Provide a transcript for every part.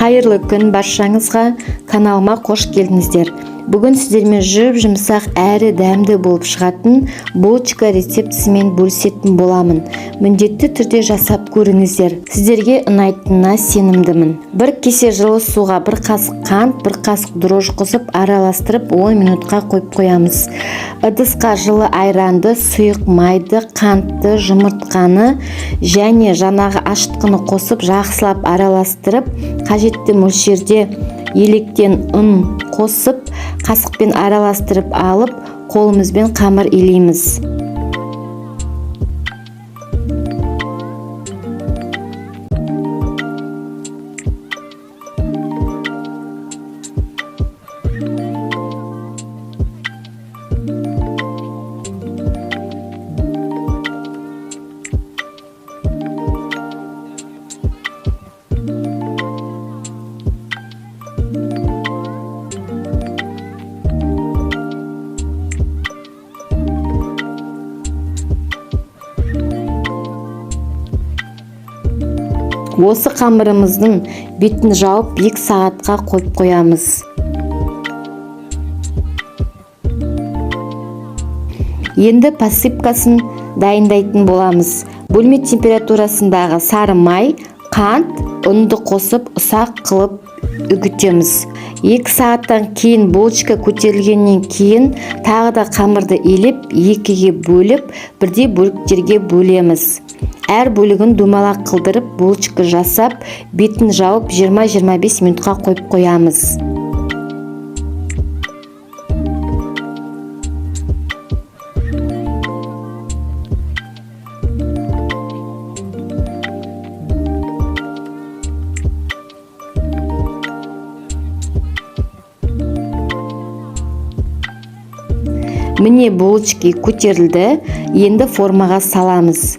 Қайырлы күн баршаңызға, каналыма қош келдіңіздер. Бүгін сіздермен жұмсақ әрі дәмді болып шығатын булочка рецептісімен бөлісетін боламын. Міндетті түрде жасап көріңіздер. Сіздерге ұнайтынына сенімдімін. Бір кесе жылы суға бір қасық қант, бір қасық дрожж қосып араластырып 10 минутқа қойып қоямыз. Ыдысқа жылы айранды, сұйық майды, қантты, жұмыртқаны және жаңағы ашытқыны қосып жақсылап араластырып, қажетті мөлшерде електен ұн қосып, қасықпен араластырып алып, қолымызбен қамыр илейміз. Осы қамырымыздың бетін жауып 2 сағатқа қойып қоямыз. Енді посыпкасын дайындайтын боламыз. Бөлме температурасындағы сары май, қант, ұнды қосып ұсақ қылып үгітеміз. 2 сағаттан кейін булочка көтерілгеннен кейін тағы да қамырды илеп, 2-ге бөліп, бірдей бөліктерге бөлеміз. Әр бөлігін домалақ қылдырып, булочка жасап, бетін жауып 20-25 минутқа қойып қоямыз. Міне булочка көтерілді, енді формаға саламыз.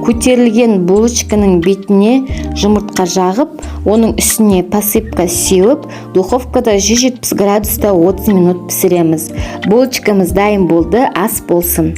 Көтерілген булочканың бетіне жұмыртқа жағып, оның үстіне посыпка сеуіп, духовкада 170 градуста 30 минут пісіреміз. Булочкамыз дайын болды, ас болсын.